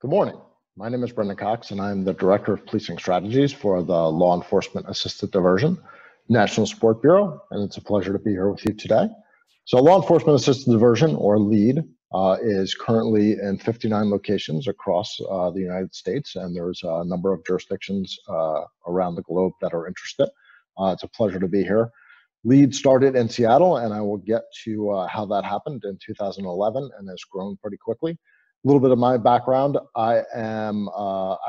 Good morning. My name is Brendan Cox, and I'm the Director of Policing Strategies for the Law Enforcement Assisted Diversion, National Support Bureau, and it's a pleasure to be here with you today. So Law Enforcement Assisted Diversion, or LEAD, is currently in 59 locations across the United States, and there's a number of jurisdictions around the globe that are interested. It's a pleasure to be here. LEAD started in Seattle, and I will get to how that happened in 2011 and has grown pretty quickly. A little bit of my background: I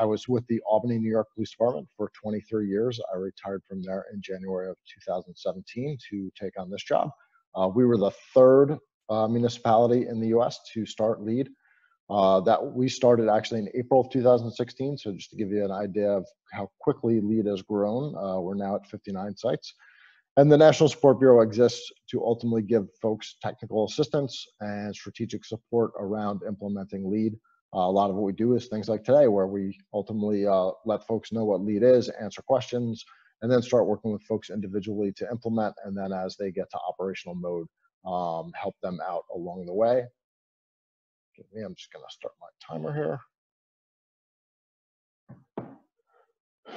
was with the Albany, New York Police Department for 23 years. I retired from there in January of 2017 to take on this job. We were the third municipality in the U.S. to start LEAD. That we started actually in April of 2016. So just to give you an idea of how quickly LEAD has grown, we're now at 59 sites. And the National Support Bureau exists to ultimately give folks technical assistance and strategic support around implementing LEAD. A lot of what we do is things like today, where we ultimately let folks know what LEAD is, answer questions, and then start working with folks individually to implement. And then as they get to operational mode, help them out along the way. I'm just going to start my timer here.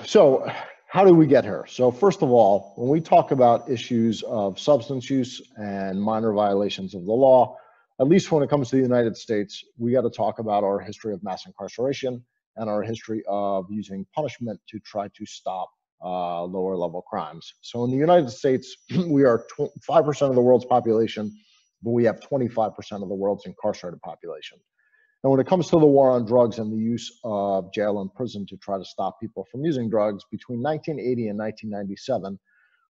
So how do we get here? So first of all, when we talk about issues of substance use and minor violations of the law, at least when it comes to the United States, we got to talk about our history of mass incarceration and our history of using punishment to try to stop lower level crimes. So in the United States, we are 5% of the world's population, but we have 25% of the world's incarcerated population. And when it comes to the war on drugs and the use of jail and prison to try to stop people from using drugs, between 1980 and 1997,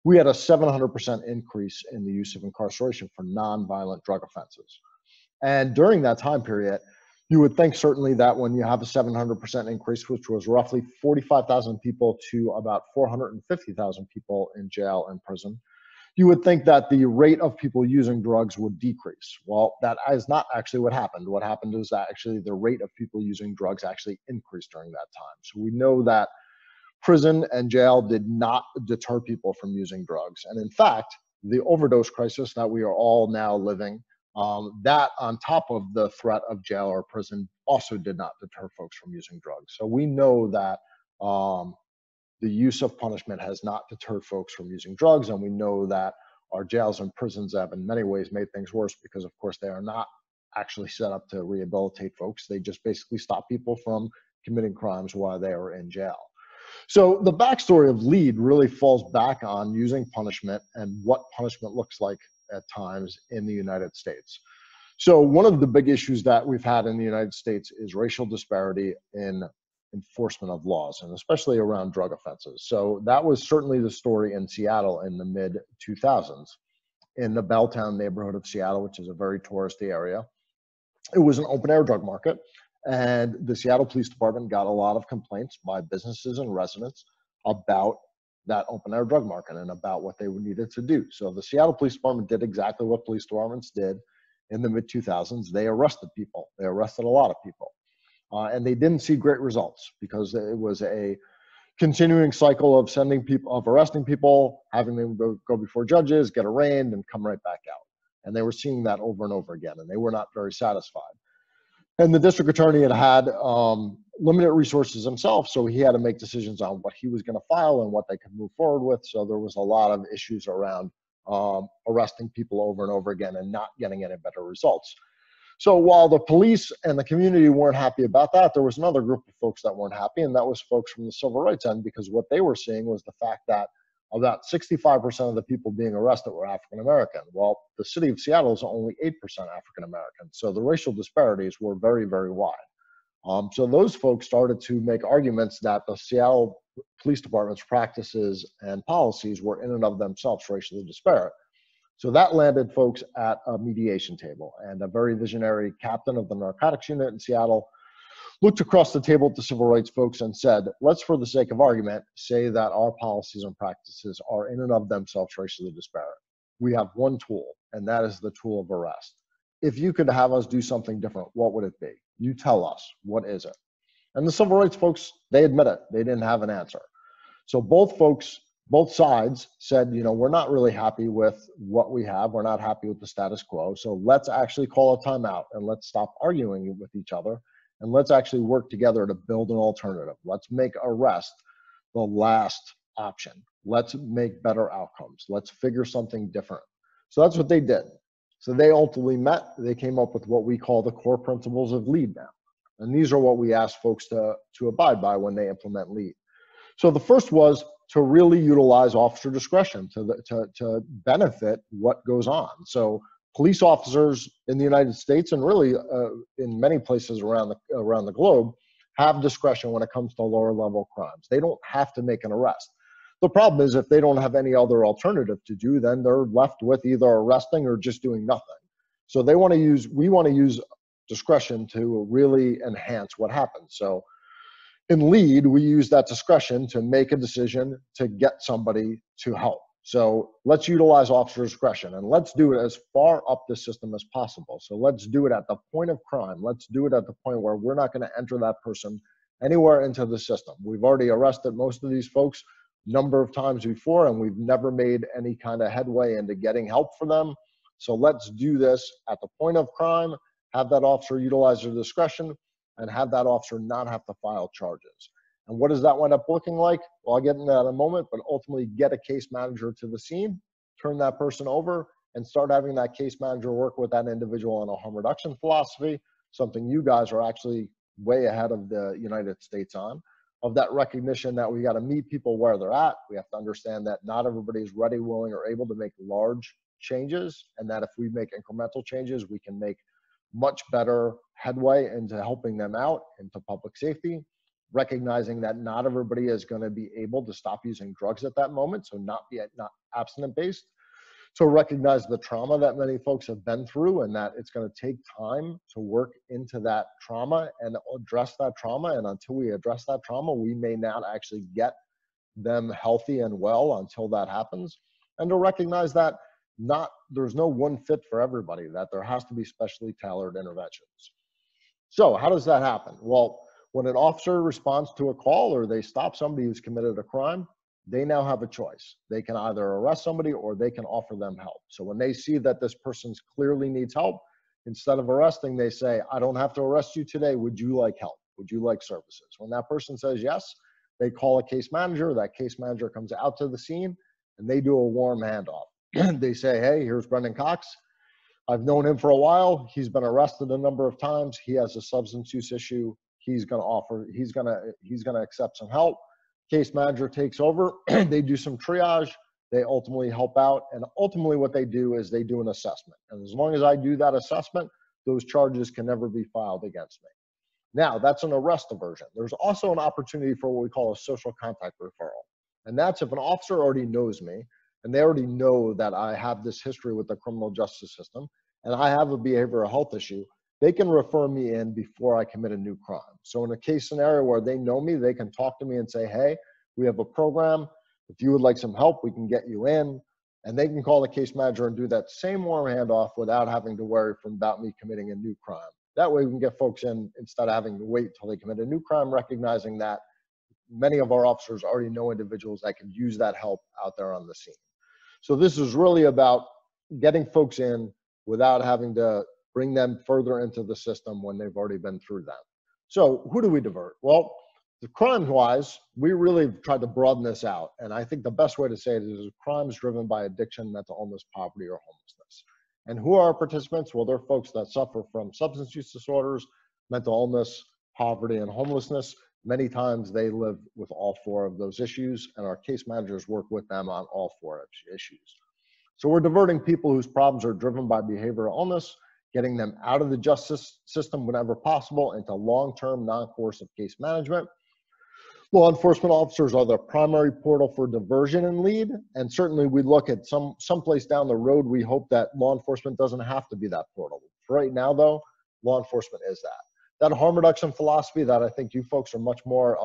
we had a 700% increase in the use of incarceration for nonviolent drug offenses. And during that time period, you would think certainly that when you have a 700% increase, which was roughly 45,000 people to about 450,000 people in jail and prison, you would think that the rate of people using drugs would decrease. Well, that is not actually what happened. What happened is that actually the rate of people using drugs actually increased during that time. So we know that prison and jail did not deter people from using drugs. And in fact, the overdose crisis that we are all now living, that on top of the threat of jail or prison also did not deter folks from using drugs. So we know that the use of punishment has not deterred folks from using drugs, and we know that our jails and prisons have in many ways made things worse because, of course, they are not actually set up to rehabilitate folks. They just basically stop people from committing crimes while they are in jail. So the backstory of LEAD really falls back on using punishment and what punishment looks like at times in the United States. So one of the big issues that we've had in the United States is racial disparity in enforcement of laws, and especially around drug offenses. So that was certainly the story in Seattle in the mid-2000s. In the Belltown neighborhood of Seattle, which is a very touristy area, it was an open-air drug market, and the Seattle Police Department got a lot of complaints by businesses and residents about that open-air drug market and about what they needed to do. So the Seattle Police Department did exactly what police departments did in the mid-2000s. They arrested people. They arrested a lot of people. And they didn't see great results because it was a continuing cycle of arresting people, having them go before judges, get arraigned, and come right back out. And they were seeing that over and over again, and they were not very satisfied. And the district attorney had limited resources himself, so he had to make decisions on what he was going to file and what they could move forward with. So there was a lot of issues around arresting people over and over again and not getting any better results. So while the police and the community weren't happy about that, there was another group of folks that weren't happy, and that was folks from the civil rights end, because what they were seeing was the fact that about 65% of the people being arrested were African American. Well, the city of Seattle is only 8% African American, so the racial disparities were very, very wide. So those folks started to make arguments that the Seattle Police Department's practices and policies were in and of themselves racially disparate. So that landed folks at a mediation table, and a very visionary captain of the narcotics unit in Seattle looked across the table at the civil rights folks and said, let's, for the sake of argument, say that our policies and practices are in and of themselves racially disparate. We have one tool, and that is the tool of arrest. If you could have us do something different, what would it be? You tell us, what is it? And the civil rights folks, they admit it. They didn't have an answer. So both sides said, you know, we're not really happy with what we have. We're not happy with the status quo. So let's actually call a timeout and let's stop arguing with each other and let's actually work together to build an alternative. Let's make arrest the last option. Let's make better outcomes. Let's figure something different. So that's what they did. So they ultimately met, they came up with what we call the core principles of LEAD now. And these are what we ask folks to abide by when they implement LEAD. So the first was to really utilize officer discretion to benefit what goes on. So police officers in the United States, and really in many places around the globe, have discretion when it comes to lower level crimes. They don't have to make an arrest. The problem is if they don't have any other alternative to do, then they're left with either arresting or just doing nothing. So we want to use discretion to really enhance what happens. So in LEAD, we use that discretion to make a decision to get somebody to help. So let's utilize officer discretion, and let's do it as far up the system as possible. So let's do it at the point of crime. Let's do it at the point where we're not going to enter that person anywhere into the system. We've already arrested most of these folks a number of times before, and we've never made any kind of headway into getting help for them. So let's do this at the point of crime, have that officer utilize their discretion, and have that officer not have to file charges. And what does that wind up looking like? Well, I'll get into that in a moment, but ultimately get a case manager to the scene, turn that person over, and start having that case manager work with that individual on a harm reduction philosophy, something you guys are actually way ahead of the United States on, of that recognition that we got to meet people where they're at. We have to understand that not everybody is ready, willing, or able to make large changes, and that if we make incremental changes, we can make much better headway into helping them out into public safety, recognizing that not everybody is going to be able to stop using drugs at that moment, so not abstinent based. So recognize the trauma that many folks have been through, and that it's going to take time to work into that trauma and address that trauma. And until we address that trauma, we may not actually get them healthy and well until that happens. And to recognize that there's no one fit for everybody, that there has to be specially tailored interventions. So how does that happen? Well, when an officer responds to a call or they stop somebody who's committed a crime, they now have a choice. They can either arrest somebody or they can offer them help. So when they see that this person clearly needs help, instead of arresting, they say, I don't have to arrest you today. Would you like help? Would you like services? When that person says yes, they call a case manager. That case manager comes out to the scene and they do a warm handoff. They say, hey, here's Brendan Cox. I've known him for a while. He's been arrested a number of times. He has a substance use issue. He's going to accept some help. Case manager takes over. They do some triage. They ultimately help out. And ultimately what they do is they do an assessment. And as long as I do that assessment, those charges can never be filed against me. Now, that's an arrest diversion. There's also an opportunity for what we call a social contact referral. And that's if an officer already knows me, and they already know that I have this history with the criminal justice system, and I have a behavioral health issue, they can refer me in before I commit a new crime. So in a case scenario where they know me, they can talk to me and say, hey, we have a program. If you would like some help, we can get you in. And they can call the case manager and do that same warm handoff without having to worry about me committing a new crime. That way we can get folks in instead of having to wait till they commit a new crime, recognizing that many of our officers already know individuals that can use that help out there on the scene. So this is really about getting folks in without having to bring them further into the system when they've already been through that. So who do we divert? Well, the crimes-wise, we really tried to broaden this out. And I think the best way to say it is crimes driven by addiction, mental illness, poverty, or homelessness. And who are our participants? Well, they're folks that suffer from substance use disorders, mental illness, poverty, and homelessness. Many times they live with all four of those issues, and our case managers work with them on all four issues. So we're diverting people whose problems are driven by behavioral illness, getting them out of the justice system whenever possible into long-term non-coercive case management. Law enforcement officers are the primary portal for diversion and LEAD, and certainly we look at someplace down the road, we hope that law enforcement doesn't have to be that portal. For right now though, law enforcement is that. That harm reduction philosophy that I think you folks are much more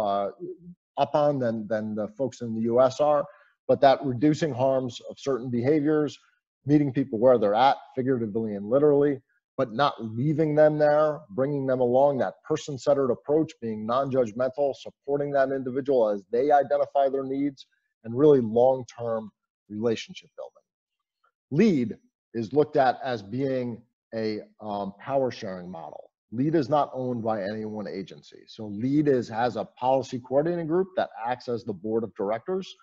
up on than the folks in the US are, but that reducing harms of certain behaviors, meeting people where they're at, figuratively and literally, but not leaving them there, bringing them along, that person-centered approach, being non-judgmental, supporting that individual as they identify their needs, and really long-term relationship building. LEAD is looked at as being a power-sharing model. LEAD is not owned by any one agency. So LEAD has a policy coordinating group that acts as the board of directors.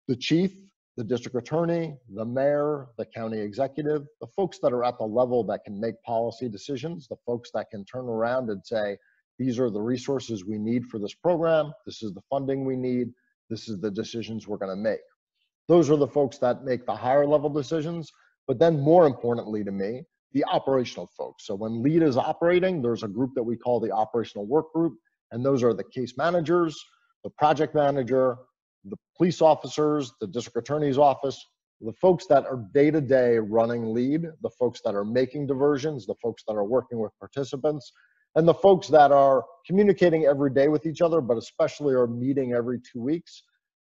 The chief, the district attorney, the mayor, the county executive, the folks that are at the level that can make policy decisions, the folks that can turn around and say, these are the resources we need for this program, this is the funding we need, this is the decisions we're going to make. Those are the folks that make the higher level decisions, but then more importantly to me, the operational folks. So when LEAD is operating, there's a group that we call the operational work group, and those are the case managers, the project manager, the police officers, the district attorney's office, the folks that are day-to-day running LEAD, the folks that are making diversions, the folks that are working with participants, and the folks that are communicating every day with each other, but especially are meeting every 2 weeks,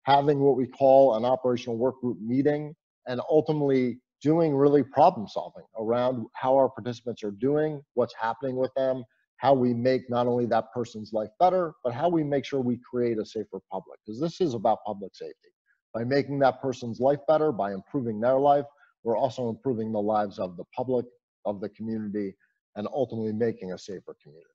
having what we call an operational work group meeting, and ultimately doing really problem solving around how our participants are doing, what's happening with them, how we make not only that person's life better, but how we make sure we create a safer public, because this is about public safety. By making that person's life better, by improving their life, we're also improving the lives of the public, of the community, and ultimately making a safer community.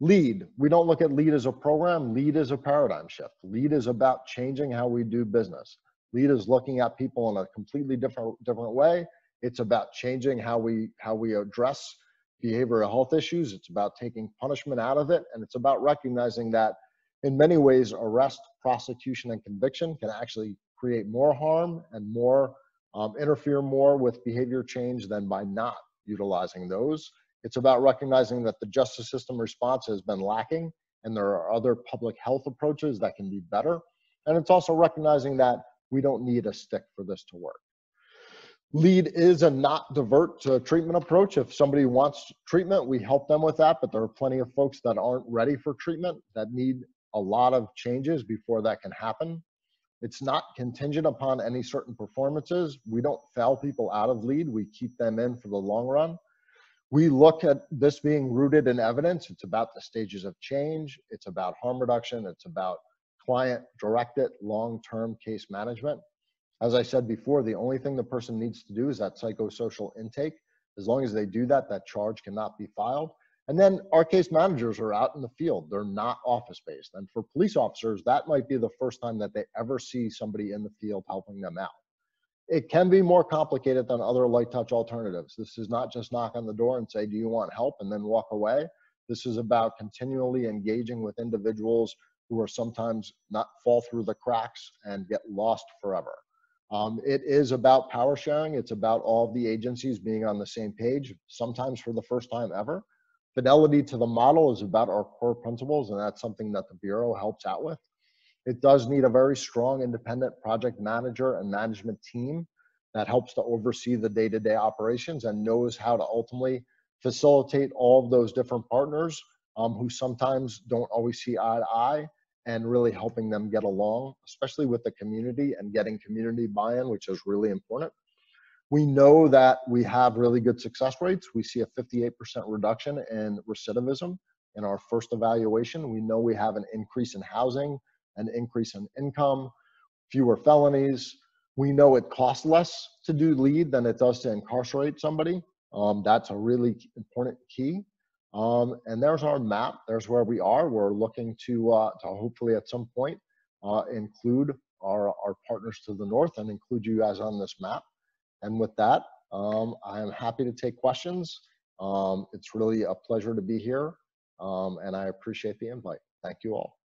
LEAD, we don't look at LEAD as a program. LEAD is a paradigm shift. LEAD is about changing how we do business. LEAD is looking at people in a completely different way. It's about changing how we address behavioral health issues. It's about taking punishment out of it, and it's about recognizing that in many ways, arrest, prosecution, and conviction can actually create more harm and more interfere more with behavior change than by not utilizing those. It's about recognizing that the justice system response has been lacking, and there are other public health approaches that can be better. And it's also recognizing that we don't need a stick for this to work. LEAD is a not divert to treatment approach. If somebody wants treatment, we help them with that, but there are plenty of folks that aren't ready for treatment that need a lot of changes before that can happen. It's not contingent upon any certain performances. We don't fail people out of LEAD. We keep them in for the long run. We look at this being rooted in evidence. It's about the stages of change. It's about harm reduction. It's about client-directed long-term case management. As I said before, the only thing the person needs to do is that psychosocial intake. As long as they do that, that charge cannot be filed. And then our case managers are out in the field. They're not office-based. And for police officers, that might be the first time that they ever see somebody in the field helping them out. It can be more complicated than other light touch alternatives. This is not just knock on the door and say, do you want help, and then walk away. This is about continually engaging with individuals who are sometimes not fall through the cracks and get lost forever. It is about power sharing. It's about all of the agencies being on the same page, sometimes for the first time ever. Fidelity to the model is about our core principles, and that's something that the Bureau helps out with. It does need a very strong independent project manager and management team that helps to oversee the day-to-day operations and knows how to ultimately facilitate all of those different partners who sometimes don't always see eye to eye, and really helping them get along, especially with the community and getting community buy-in, which is really important. We know that we have really good success rates. We see a 58% reduction in recidivism in our first evaluation. We know we have an increase in housing, an increase in income, fewer felonies. We know it costs less to do LEAD than it does to incarcerate somebody. That's a really important key. And there's our map. There's where we are. We're looking to hopefully at some point include our partners to the north and include you guys on this map. And with that, I am happy to take questions. It's really a pleasure to be here, and I appreciate the invite. Thank you all.